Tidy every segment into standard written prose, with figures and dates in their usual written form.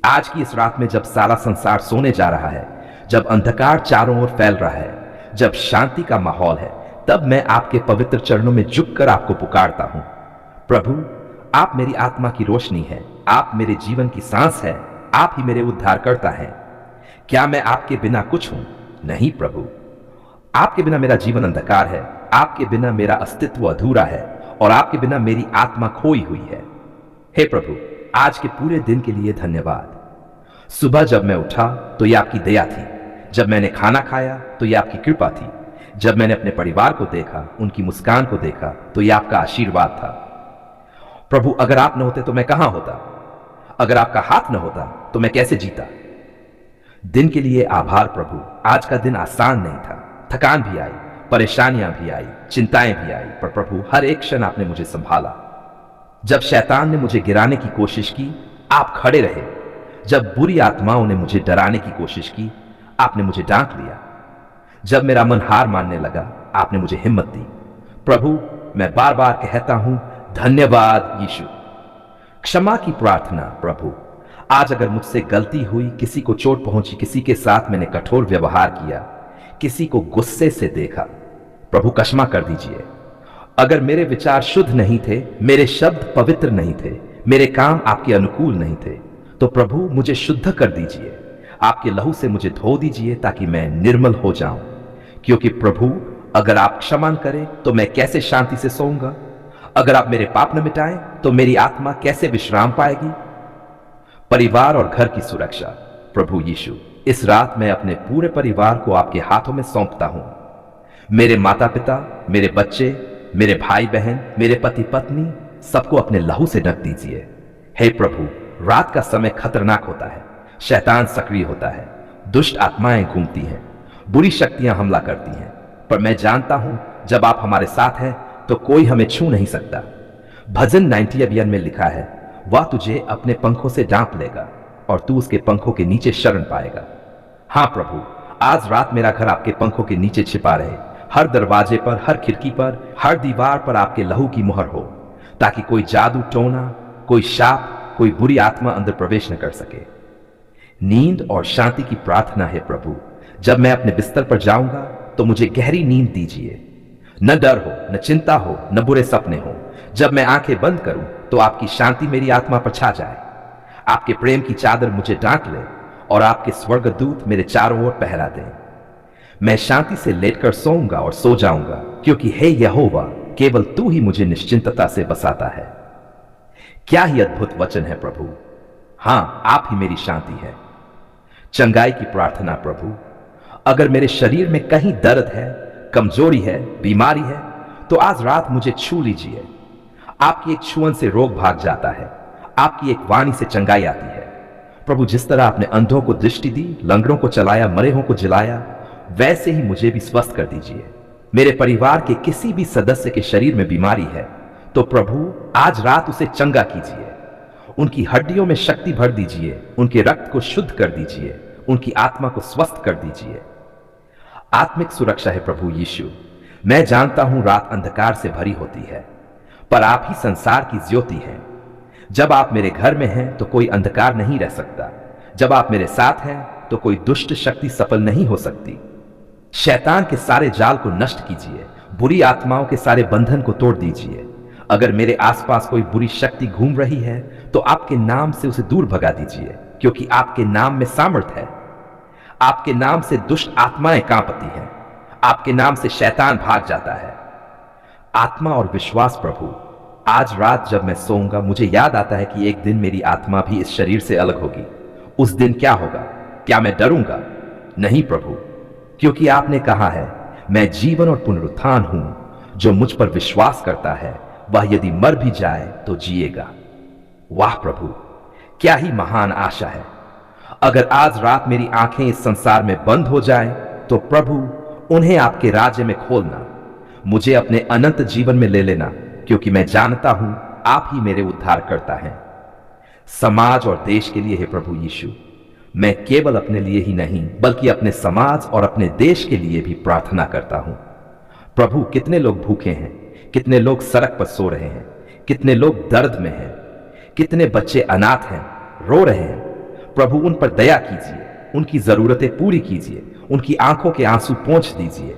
आज की इस रात में जब सारा संसार सोने जा रहा है, जब अंधकार चारों ओर फैल रहा है, जब शांति का माहौल है, तब मैं आपके पवित्र चरणों में झुककर आपको पुकारता हूं। प्रभु, आप मेरी आत्मा की रोशनी है, आप मेरे जीवन की सांस है, आप ही मेरे उद्धारकर्ता हैं। क्या मैं आपके बिना कुछ हूं? नहीं प्रभु, आपके बिना मेरा जीवन अंधकार है, आपके बिना मेरा अस्तित्व अधूरा है और आपके बिना मेरी आत्मा खोई हुई है। हे प्रभु, आज के पूरे दिन के लिए धन्यवाद। सुबह जब मैं उठा तो यह आपकी दया थी, जब मैंने खाना खाया तो यह आपकी कृपा थी, जब मैंने अपने परिवार को देखा, उनकी मुस्कान को देखा, तो यह आपका आशीर्वाद था। प्रभु, अगर आप न होते तो मैं कहां होता? अगर आपका हाथ न होता तो मैं कैसे जीता? दिन के लिए आभार प्रभु। आज का दिन आसान नहीं था, थकान भी आई, परेशानियां भी आई, चिंताएं भी आई, पर प्रभु हर एक क्षण आपने मुझे संभाला। जब शैतान ने मुझे गिराने की कोशिश की, आप खड़े रहे। जब बुरी आत्माओं ने मुझे डराने की कोशिश की, आपने मुझे डांट लिया। जब मेरा मन हार मानने लगा, आपने मुझे हिम्मत दी। प्रभु, मैं बार बार कहता हूं धन्यवाद यीशु। क्षमा की प्रार्थना प्रभु, आज अगर मुझसे गलती हुई, किसी को चोट पहुंची, किसी के साथ मैंने कठोर व्यवहार किया, किसी को गुस्से से देखा, प्रभु क्षमा कर दीजिए। अगर मेरे विचार शुद्ध नहीं थे, मेरे शब्द पवित्र नहीं थे, मेरे काम आपके अनुकूल नहीं थे, तो प्रभु मुझे शुद्ध कर दीजिए। आपके लहू से मुझे धो दीजिए ताकि मैं निर्मल हो जाऊं। क्योंकि प्रभु, अगर आप क्षमा करें तो मैं कैसे शांति से सोऊंगा? अगर आप मेरे पाप न मिटाएं तो मेरी आत्मा कैसे विश्राम पाएगी? परिवार और घर की सुरक्षा प्रभु यीशु, इस रात मैं अपने पूरे परिवार को आपके हाथों में सौंपता हूं। मेरे माता पिता, मेरे बच्चे, मेरे भाई बहन, मेरे पति पत्नी, सबको अपने लहू से ढक दीजिए। हे प्रभु, रात का समय खतरनाक होता है, शैतान सक्रिय होता है, दुष्ट आत्माएं घूमती हैं, बुरी शक्तियां हमला करती हैं, पर मैं जानता हूं जब आप हमारे साथ हैं तो कोई हमें छू नहीं सकता। भजन 90 अभियान में लिखा है, वह तुझे अपने पंखों से ढांप लेगा और तू उसके पंखों के नीचे शरण पाएगा। हां प्रभु, आज रात मेरा घर आपके पंखों के नीचे छिपा रहे। हर दरवाजे पर, हर खिड़की पर, हर दीवार पर आपके लहू की मुहर हो, ताकि कोई जादू टोना, कोई शाप, कोई बुरी आत्मा अंदर प्रवेश न कर सके। नींद और शांति की प्रार्थना है प्रभु, जब मैं अपने बिस्तर पर जाऊंगा तो मुझे गहरी नींद दीजिए। न डर हो, न चिंता हो, न बुरे सपने हो। जब मैं आंखें बंद करूं तो आपकी शांति मेरी आत्मा पर छा जाए। आपके प्रेम की चादर मुझे ढांक ले और आपके स्वर्गदूत मेरे चारों ओर पहरा दें। मैं शांति से लेटकर सोऊंगा और सो जाऊंगा, क्योंकि हे यहोवा, केवल तू ही मुझे निश्चिंतता से बसाता है। क्या ही अद्भुत वचन है प्रभु। हां, आप ही मेरी शांति है। चंगाई की प्रार्थना प्रभु, अगर मेरे शरीर में कहीं दर्द है, कमजोरी है, बीमारी है, तो आज रात मुझे छू लीजिए। आपकी एक छुअन से रोग भाग जाता है, आपकी एक वाणी से चंगाई आती है। प्रभु, जिस तरह आपने अंधों को दृष्टि दी, लंगड़ों को चलाया, मरेहों को जिलाया, वैसे ही मुझे भी स्वस्थ कर दीजिए। मेरे परिवार के किसी भी सदस्य के शरीर में बीमारी है तो प्रभु आज रात उसे चंगा कीजिए। उनकी हड्डियों में शक्ति भर दीजिए, उनके रक्त को शुद्ध कर दीजिए, उनकी आत्मा को स्वस्थ कर दीजिए। आत्मिक सुरक्षा है प्रभु यीशु। मैं जानता हूं रात अंधकार से भरी होती है, पर आप ही संसार की ज्योति हैं। जब आप मेरे घर में हैं तो कोई अंधकार नहीं रह सकता। जब आप मेरे साथ हैं तो कोई दुष्ट शक्ति सफल नहीं हो सकती। शैतान के सारे जाल को नष्ट कीजिए, बुरी आत्माओं के सारे बंधन को तोड़ दीजिए। अगर मेरे आसपास कोई बुरी शक्ति घूम रही है तो आपके नाम से उसे दूर भगा दीजिए, क्योंकि आपके नाम में सामर्थ है। आपके नाम से दुष्ट आत्माएं कांपती हैं, आपके नाम से शैतान भाग जाता है। आत्मा और विश्वास प्रभु, आज रात जब मैं सोऊंगा मुझे याद आता है कि एक दिन मेरी आत्मा भी इस शरीर से अलग होगी। उस दिन क्या होगा? क्या मैं डरूंगा? नहीं प्रभु, क्योंकि आपने कहा है, मैं जीवन और पुनरुत्थान हूं। जो मुझ पर विश्वास करता है वह यदि मर भी जाए तो जिएगा। वाह प्रभु, क्या ही महान आशा है। अगर आज रात मेरी आंखें इस संसार में बंद हो जाएं, तो प्रभु उन्हें आपके राज्य में खोलना, मुझे अपने अनंत जीवन में ले लेना, क्योंकि मैं जानता हूं आप ही मेरे उद्धार करता है। समाज और देश के लिए है प्रभु यीशु, मैं केवल अपने लिए ही नहीं बल्कि अपने समाज और अपने देश के लिए भी प्रार्थना करता हूं। प्रभु, कितने लोग भूखे हैं, कितने लोग सड़क पर सो रहे हैं, कितने लोग दर्द में हैं, कितने बच्चे अनाथ हैं, रो रहे हैं। प्रभु उन पर दया कीजिए, उनकी जरूरतें पूरी कीजिए, उनकी आंखों के आंसू पोंछ दीजिए।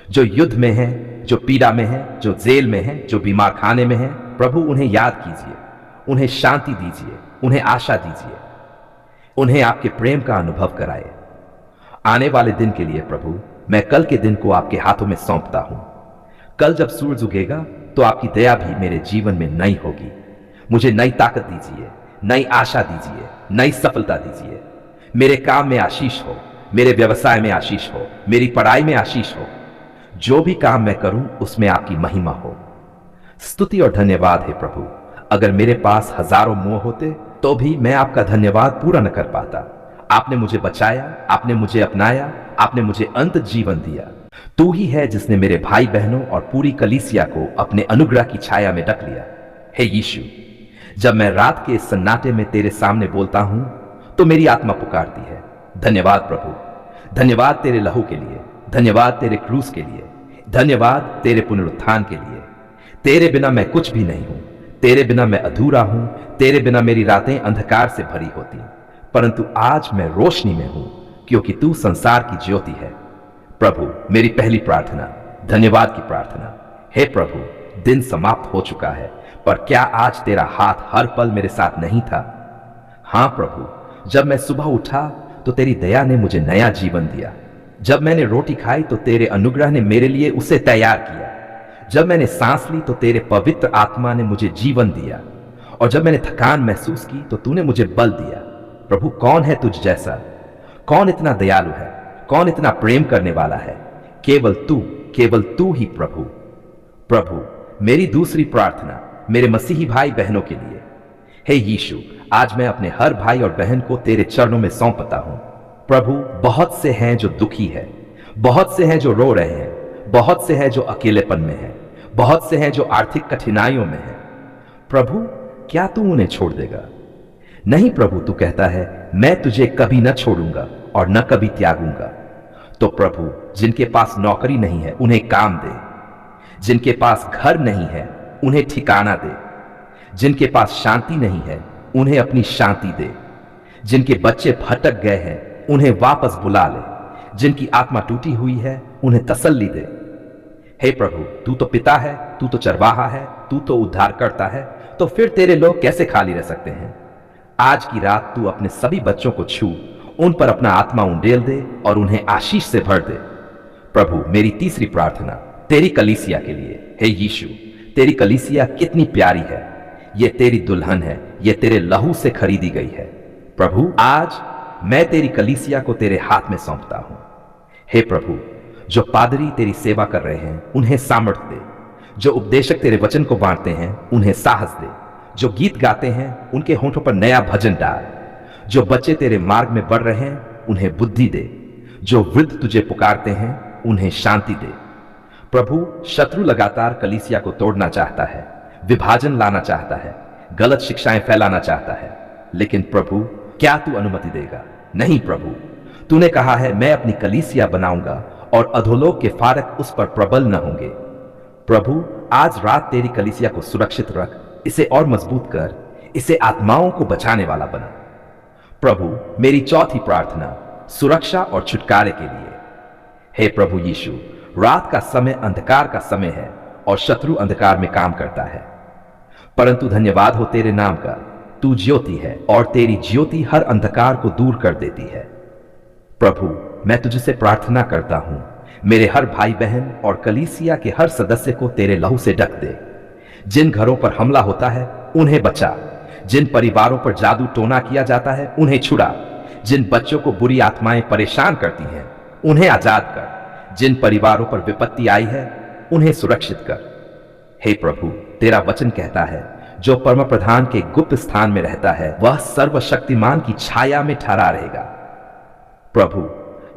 जो युद्ध में हैं, जो पीड़ा में हैं, जो जेल में हैं, जो बीमार खाने में हैं, प्रभु उन्हें याद कीजिए, उन्हें शांति दीजिए, उन्हें आशा दीजिए, उन्हें आपके प्रेम का अनुभव कराए। आने वाले दिन के लिए प्रभु मैं कल के दिन को आपके हाथों में सौंपता हूं। कल जब सूरज उगेगा तो आपकी दया भी मेरे जीवन में नई होगी। मुझे नई ताकत दीजिए, नई आशा दीजिए, नई सफलता दीजिए। मेरे काम में आशीष हो, मेरे व्यवसाय में आशीष हो, मेरी पढ़ाई में आशीष हो। जो भी काम मैं करूं उसमें आपकी महिमा हो। स्तुति और धन्यवाद है प्रभु। अगर मेरे पास हजारों मुंह होते तो भी मैं आपका धन्यवाद पूरा न कर पाता। आपने मुझे बचाया, आपने मुझे अपनाया, आपने मुझे अंत जीवन दिया। तू ही है जिसने मेरे भाई बहनों और पूरी कलीसिया को अपने अनुग्रह की छाया में ढक लिया। हे यीशु, जब मैं रात के सन्नाटे में तेरे सामने बोलता हूं तो मेरी आत्मा पुकारती है, धन्यवाद प्रभु। धन्यवाद तेरे लहू के लिए, धन्यवाद तेरे क्रूस के लिए, धन्यवाद तेरे पुनरुत्थान के लिए। तेरे बिना मैं कुछ भी नहीं हूं, तेरे बिना मैं अधूरा हूं, तेरे बिना मेरी रातें अंधकार से भरी होती, परंतु आज मैं रोशनी में हूं क्योंकि तू संसार की ज्योति है। प्रभु, मेरी पहली प्रार्थना धन्यवाद की प्रार्थना। हे प्रभु, दिन समाप्त हो चुका है, पर क्या आज तेरा हाथ हर पल मेरे साथ नहीं था? हां प्रभु, जब मैं सुबह उठा तो तेरी दया ने मुझे नया जीवन दिया। जब मैंने रोटी खाई तो तेरे अनुग्रह ने मेरे लिए उसे तैयार किया। जब मैंने सांस ली तो तेरे पवित्र आत्मा ने मुझे जीवन दिया, और जब मैंने थकान महसूस की तो तूने मुझे बल दिया। प्रभु, कौन है तुझ जैसा? कौन इतना दयालु है? कौन इतना प्रेम करने वाला है? केवल तू ही प्रभु। प्रभु, मेरी दूसरी प्रार्थना मेरे मसीही भाई बहनों के लिए। हे यीशु, आज मैं अपने हर भाई और बहन को तेरे चरणों में सौंपता हूं। प्रभु, बहुत से हैं जो दुखी है, बहुत से हैं जो रो रहे हैं, बहुत से हैं जो अकेलेपन में हैं, बहुत से हैं जो आर्थिक कठिनाइयों में हैं। प्रभु, क्या तू उन्हें छोड़ देगा? नहीं प्रभु, तू कहता है मैं तुझे कभी न छोड़ूंगा और न कभी त्यागूंगा। तो प्रभु, जिनके पास नौकरी नहीं है उन्हें काम दे, जिनके पास घर नहीं है उन्हें ठिकाना दे, जिनके पास शांति नहीं है उन्हें अपनी शांति दे, जिनके बच्चे भटक गए हैं उन्हें वापस बुला ले, जिनकी आत्मा टूटी हुई है उन्हें तसल्ली दे। हे प्रभु, तू तो पिता है, तू तो चरवाहा है, तू तो उद्धार करता है, तो फिर तेरे लोग कैसे खाली रह सकते हैं? आज की रात तू अपने सभी बच्चों को छू, उन पर अपना आत्मा उंडेल दे और उन्हें आशीष से भर दे। प्रभु, मेरी तीसरी प्रार्थना तेरी कलीसिया के लिए। हे यीशु, तेरी कलीसिया कितनी प्यारी है। ये तेरी दुल्हन है, ये तेरे लहू से खरीदी गई है। प्रभु, आज मैं तेरी कलीसिया को तेरे हाथ में सौंपता हूं। हे प्रभु, जो पादरी तेरी सेवा कर रहे हैं उन्हें सामर्थ्य दे, जो उपदेशक तेरे वचन को बांटते हैं उन्हें साहस दे, जो गीत गाते हैं उनके होठों पर नया भजन डाल, जो बच्चे तेरे मार्ग में बढ़ रहे हैं उन्हें बुद्धि दे, जो वृद्ध तुझे पुकारते हैं उन्हें शांति दे। प्रभु, शत्रु लगातार कलीसिया को तोड़ना चाहता है, विभाजन लाना चाहता है, गलत शिक्षाएं फैलाना चाहता है, लेकिन प्रभु, क्या तू अनुमति देगा? नहीं प्रभु, तूने कहा है मैं अपनी कलीसिया बनाऊंगा और अधोलोक के फाटक उस पर प्रबल न होंगे। प्रभु, आज रात तेरी कलीसिया को सुरक्षित रख, इसे और मजबूत कर, इसे आत्माओं को बचाने वाला बना। प्रभु, मेरी चौथी प्रार्थना सुरक्षा और छुटकारे के लिए। हे प्रभु यीशु, रात का समय अंधकार का समय है और शत्रु अंधकार में काम करता है, परंतु धन्यवाद हो तेरे नाम का। तू ज्योति है और तेरी ज्योति हर अंधकार को दूर कर देती है। प्रभु, मैं तुझसे प्रार्थना करता हूं, मेरे हर भाई बहन और कलीसिया के हर सदस्य को तेरे लहू से ढक दे। जिन घरों पर हमला होता है उन्हें बचा, जिन परिवारों पर जादू टोना किया जाता है उन्हें छुड़ा, जिन बच्चों को बुरी आत्माएं परेशान करती हैं उन्हें आजाद कर, जिन परिवारों पर विपत्ति आई है उन्हें सुरक्षित कर। हे प्रभु, तेरा वचन कहता है जो परम प्रधान के गुप्त स्थान में रहता है वह सर्वशक्तिमान की छाया में ठहरा रहेगा। प्रभु,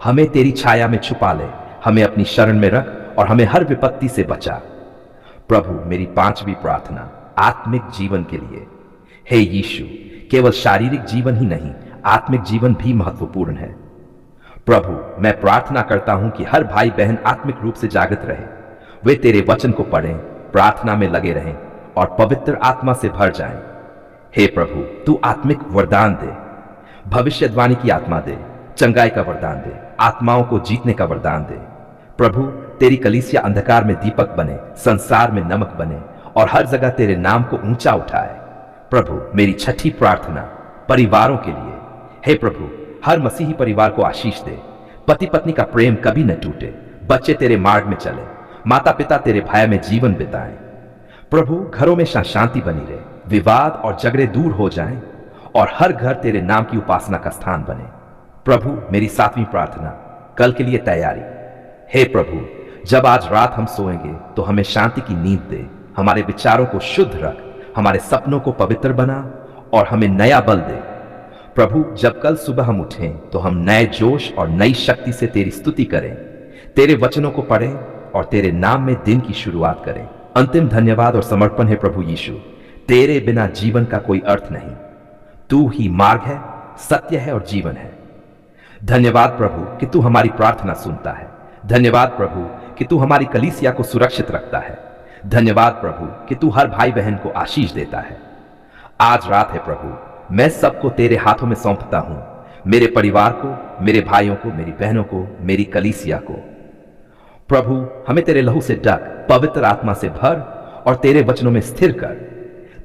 हमें तेरी छाया में छुपा ले, हमें अपनी शरण में रख और हमें हर विपत्ति से बचा। प्रभु, मेरी पांचवी प्रार्थना आत्मिक जीवन के लिए। हे यीशु, केवल शारीरिक जीवन ही नहीं, आत्मिक जीवन भी महत्वपूर्ण है। प्रभु, मैं प्रार्थना करता हूं कि हर भाई बहन आत्मिक रूप से जागृत रहे, वे तेरे वचन को पढ़ें, प्रार्थना में लगे रहें और पवित्र आत्मा से भर जाएं। हे प्रभु, तू आत्मिक वरदान दे, भविष्यवाणी की आत्मा दे, चंगाई का वरदान दे, आत्माओं को जीतने का वरदान दे। प्रभु, तेरी कलीसिया अंधकार में दीपक बने, संसार में नमक बने और हर जगह तेरे नाम को ऊंचा उठाए। प्रभु, मेरी छठी प्रार्थना परिवारों के लिए। हे प्रभु, हर मसीही परिवार को आशीष दे। पति पत्नी का प्रेम कभी न टूटे, बच्चे तेरे मार्ग में चले, माता पिता तेरे भय में जीवन बिताएं। प्रभु, घरों में शांति बनी रहे, विवाद और झगड़े दूर हो जाएं और हर घर तेरे नाम की उपासना का स्थान बने। प्रभु, मेरी 7वीं प्रार्थना कल के लिए तैयारी। हे प्रभु, जब आज रात हम सोएंगे तो हमें शांति की नींद दे, हमारे विचारों को शुद्ध रख, हमारे सपनों को पवित्र बना और हमें नया बल दे। प्रभु, जब कल सुबह हम उठें तो हम नए जोश और नई शक्ति से तेरी स्तुति करें, तेरे वचनों को पढ़ें और तेरे नाम में दिन की शुरुआत करें। अंतिम धन्यवाद और समर्पण है प्रभु यीशु, तेरे बिना जीवन का कोई अर्थ नहीं। तू ही मार्ग है, सत्य है और जीवन है। धन्यवाद प्रभु कि तू हमारी प्रार्थना सुनता है। धन्यवाद प्रभु कि तू हमारी कलीसिया को सुरक्षित रखता है। धन्यवाद प्रभु कि तू हर भाई बहन को आशीष देता है। आज रात है प्रभु, मैं सबको तेरे हाथों में सौंपता हूं, मेरे परिवार को, मेरे भाइयों को, मेरी बहनों को, मेरी कलीसिया को। प्रभु, हमें तेरे लहू से ढक, पवित्र आत्मा से भर और तेरे वचनों में स्थिर कर।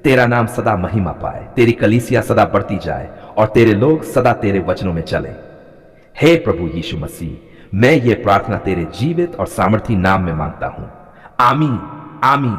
तेरा नाम सदा महिमा पाए, तेरी कलीसिया सदा बढ़ती जाए और तेरे लोग सदा तेरे वचनों में चले। हे प्रभु यीशु मसीह, मैं ये प्रार्थना तेरे जीवित और सामर्थी नाम में मांगता हूं। आमीन, आमीन।